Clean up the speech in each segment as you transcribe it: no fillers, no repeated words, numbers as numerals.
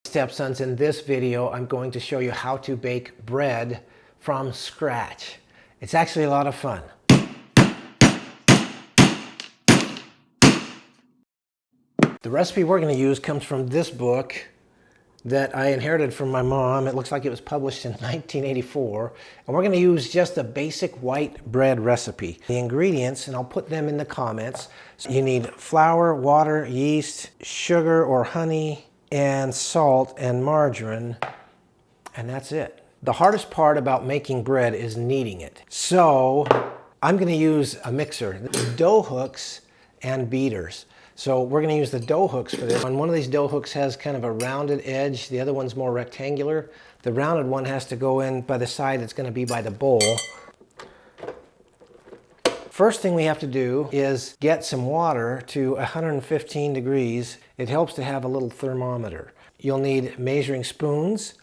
Stepsons, in this video I'm going to show you how to bake bread from scratch. It's actually a lot of fun. The recipe we're going to use comes from this book that I inherited from my mom. It looks like it was published in 1984. And we're going to use just a basic white bread recipe. The ingredients, and I'll put them in the comments. So you need flour, water, yeast, sugar or honey, and salt and margarine. And that's it. The hardest part about making bread is kneading it. So I'm going to use a mixer, dough hooks and beaters. So we're going to use the dough hooks for this. One of these dough hooks has kind of a rounded edge. The other one's more rectangular. The rounded one has to go in by the side that's going to be by the bowl. First thing we have to do is get some water to 115 degrees. It helps to have a little thermometer. You'll need measuring spoons.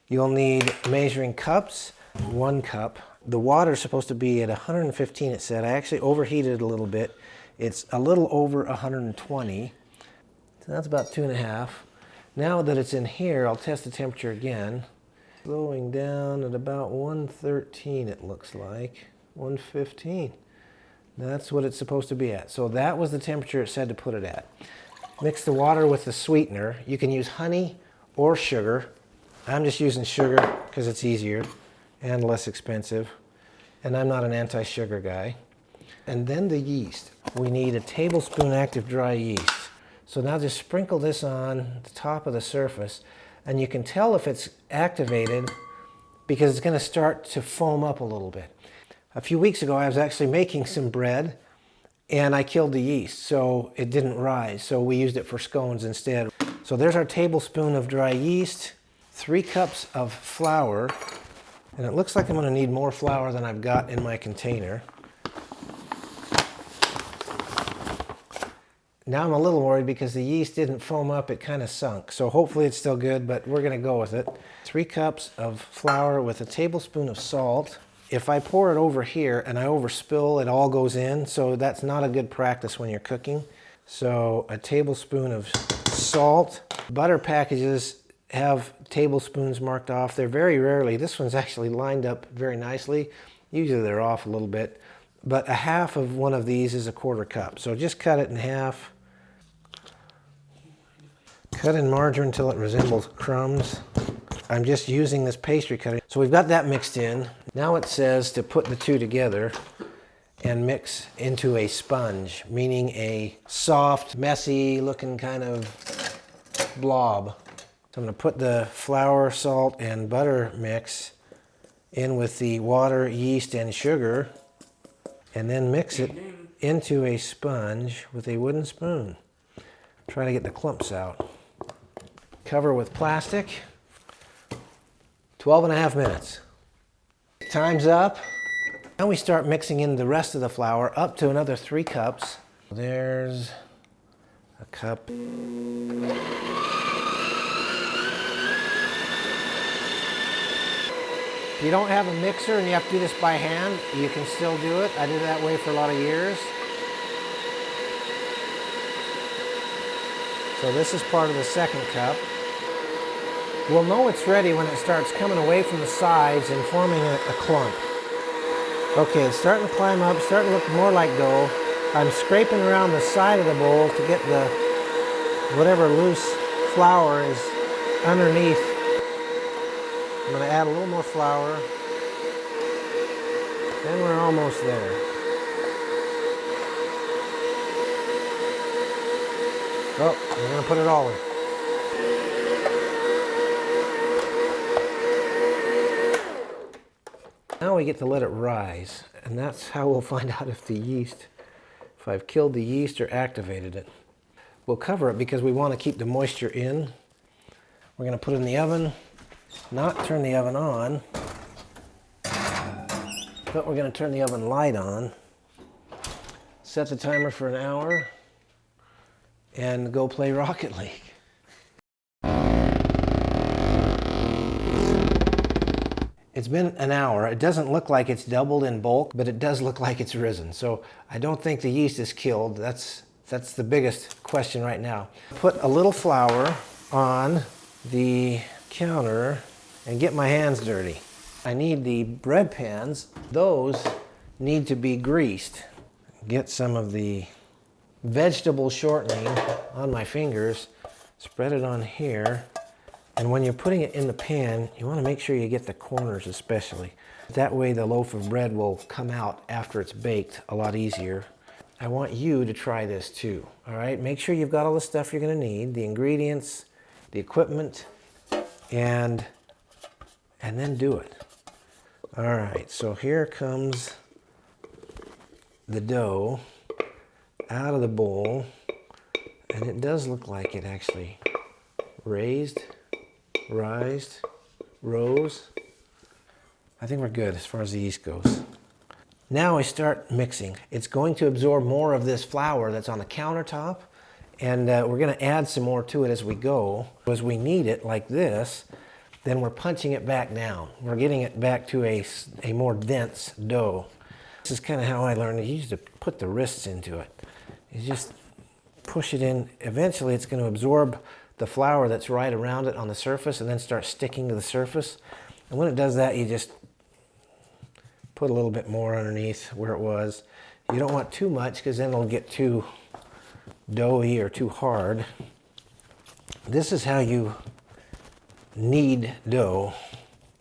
You'll need measuring cups, 1 cup. The water's supposed to be at 115, it said. I actually overheated it a little bit. It's a little over 120, so that's about 2.5. Now that it's in here, I'll test the temperature again. Slowing down at about 113, it looks like. 115. That's what it's supposed to be at. So that was the temperature it said to put it at. Mix the water with the sweetener. You can use honey or sugar. I'm just using sugar because it's easier and less expensive. And I'm not an anti-sugar guy. And then the yeast. We need a tablespoon active dry yeast. So now just sprinkle this on the top of the surface, and you can tell if it's activated because it's going to start to foam up a little bit. A few weeks ago I was actually making some bread and I killed the yeast, so it didn't rise, so we used it for scones instead. So there's our tablespoon of dry yeast, 3 cups of flour, and it looks like I'm going to need more flour than I've got in my container. Now I'm a little worried because the yeast didn't foam up, it kind of sunk. So hopefully it's still good, but we're going to go with it. 3 cups of flour with a tablespoon of salt. If I pour it over here and I overspill, it all goes in. So that's not a good practice when you're cooking. So a tablespoon of salt. Butter packages have tablespoons marked off. They're very rarely. This one's actually lined up very nicely. Usually they're off a little bit. But a half of one of these is a 1/4 cup. So just cut it in half. Cut in margarine until it resembles crumbs. I'm just using this pastry cutter. So we've got that mixed in. Now it says to put the two together and mix into a sponge, meaning a soft, messy looking kind of blob. So I'm going to put the flour, salt, and butter mix in with the water, yeast, and sugar, and then mix it into a sponge with a wooden spoon. Try to get the clumps out. Cover with plastic. 12.5 minutes. Time's up. Now we start mixing in the rest of the flour up to another 3 cups. There's a cup. If you don't have a mixer and you have to do this by hand, you can still do it. I did it that way for a lot of years. So this is part of the 2nd cup. We'll know it's ready when it starts coming away from the sides and forming a clump. Okay, it's starting to climb up, starting to look more like dough. I'm scraping around the side of the bowl to get the whatever loose flour is underneath. I'm going to add a little more flour. Then we're almost there. Oh, we're going to put it all in. Now we get to let it rise, and that's how we'll find out if I've killed the yeast or activated it. We'll cover it because we want to keep the moisture in. We're going to put it in the oven, not turn the oven on, but we're going to turn the oven light on, set the timer for an hour, and go play Rocket League. It's been an hour. It doesn't look like it's doubled in bulk, but it does look like it's risen. So I don't think the yeast is killed. That's the biggest question right now. Put a little flour on the counter and get my hands dirty. I need the bread pans. Those need to be greased. Get some of the vegetable shortening on my fingers, spread it on here, and when you're putting it in the pan, you want to make sure you get the corners especially. That way the loaf of bread will come out after it's baked a lot easier. I want you to try this too, all right? Make sure you've got all the stuff you're going to need, the ingredients, the equipment, and then do it. All right, so here comes the dough out of the bowl, and it does look like it actually rose. I think we're good as far as the yeast goes. Now I start mixing. It's going to absorb more of this flour that's on the countertop, and we're going to add some more to it as we go. As we knead it like this, then we're punching it back down. We're getting it back to a more dense dough. This is kind of how I learned. You used to put the wrists into it. You just push it in. Eventually it's going to absorb the flour that's right around it on the surface and then start sticking to the surface. And when it does that, you just put a little bit more underneath where it was. You don't want too much because then it'll get too doughy or too hard. This is how you knead dough.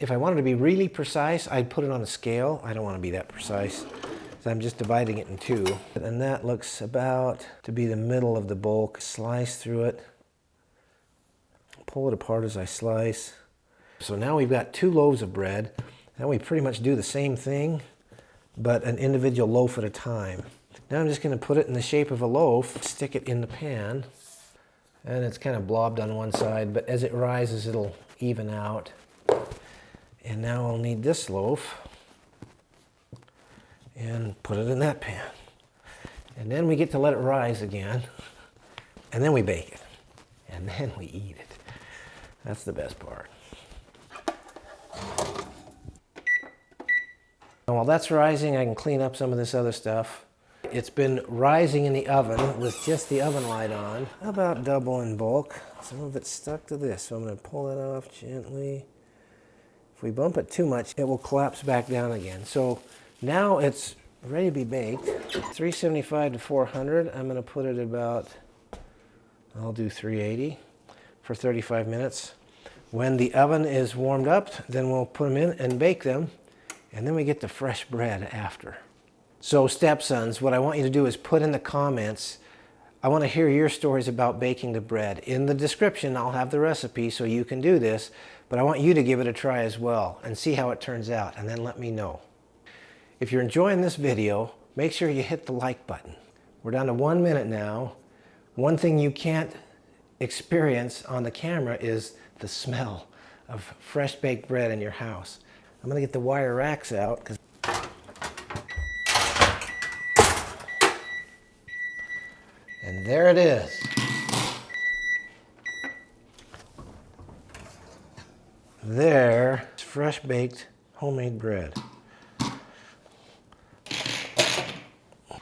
If I wanted to be really precise, I'd put it on a scale. I don't want to be that precise, so I'm just dividing it in two. And that looks about to be the middle of the bulk. Slice through it. Pull it apart as I slice. So now we've got 2 loaves of bread. Now we pretty much do the same thing, but an individual loaf at a time. Now I'm just going to put it in the shape of a loaf, stick it in the pan, and it's kind of blobbed on one side, but as it rises it'll even out. And now I'll need this loaf and put it in that pan. And then we get to let it rise again, and then we bake it, and then we eat it. That's the best part. And while that's rising, I can clean up some of this other stuff. It's been rising in the oven with just the oven light on, about double in bulk. Some of it's stuck to this, so I'm going to pull it off gently. If we bump it too much, it will collapse back down again. So now it's ready to be baked. 375 to 400. I'm going to put it about, I'll do 380 for 35 minutes. When the oven is warmed up, then we'll put them in and bake them. And then we get the fresh bread after. So stepsons, what I want you to do is put in the comments, I want to hear your stories about baking the bread. In the description, I'll have the recipe so you can do this, but I want you to give it a try as well and see how it turns out, and then let me know. If you're enjoying this video, make sure you hit the like button. We're down to 1 minute now. One thing you can't experience on the camera is the smell of fresh baked bread in your house. I'm going to get the wire racks out. And there it is. There's fresh baked homemade bread.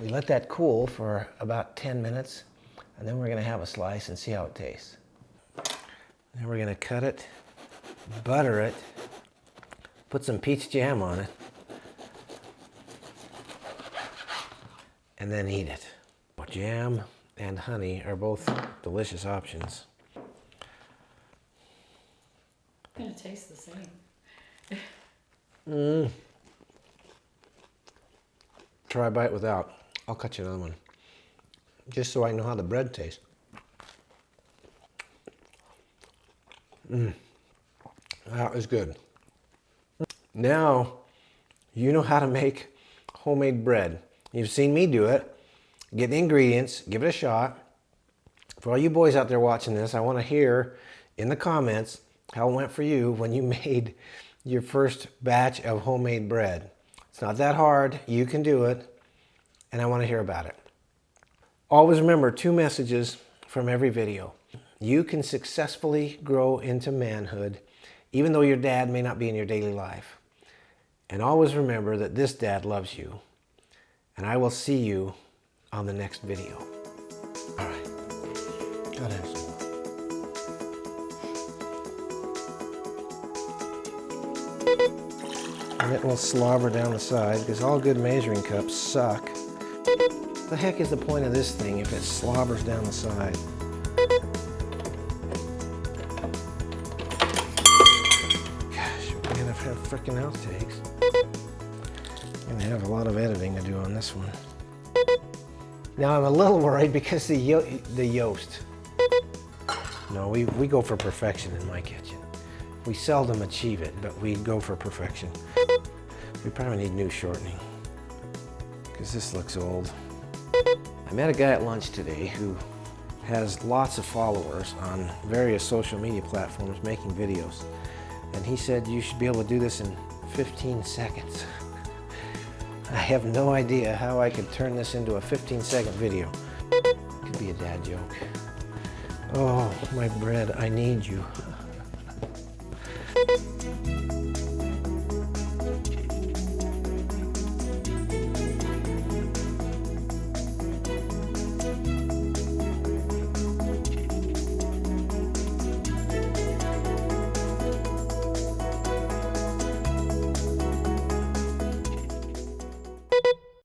We let that cool for about 10 minutes, and then we're going to have a slice and see how it tastes. Then we're going to cut it, butter it, put some peach jam on it, and then eat it. Jam and honey are both delicious options. It's gonna taste the same. Try a bite without. I'll cut you another one, just so I know how the bread tastes. That is good. Now, you know how to make homemade bread. You've seen me do it. Get the ingredients, give it a shot. For all you boys out there watching this, I want to hear in the comments how it went for you when you made your first batch of homemade bread. It's not that hard. You can do it, and I want to hear about it. Always remember 2 messages from every video. You can successfully grow into manhood, even though your dad may not be in your daily life. And always remember that this dad loves you, and I will see you on the next video. All right. Go ahead. and it will slobber down the side because all good measuring cups suck. What the heck is the point of this thing if it slobbers down the side? Gosh, we're gonna have frickin' outtakes. I'm gonna have a lot of editing to do on this one. Now I'm a little worried because the Yeast. No, we go for perfection in my kitchen. We seldom achieve it, but we go for perfection. We probably need new shortening because this looks old. I met a guy at lunch today who has lots of followers on various social media platforms making videos. And he said you should be able to do this in 15 seconds. I have no idea how I could turn this into a 15-second video. Could be a dad joke. Oh, my bread, I need you.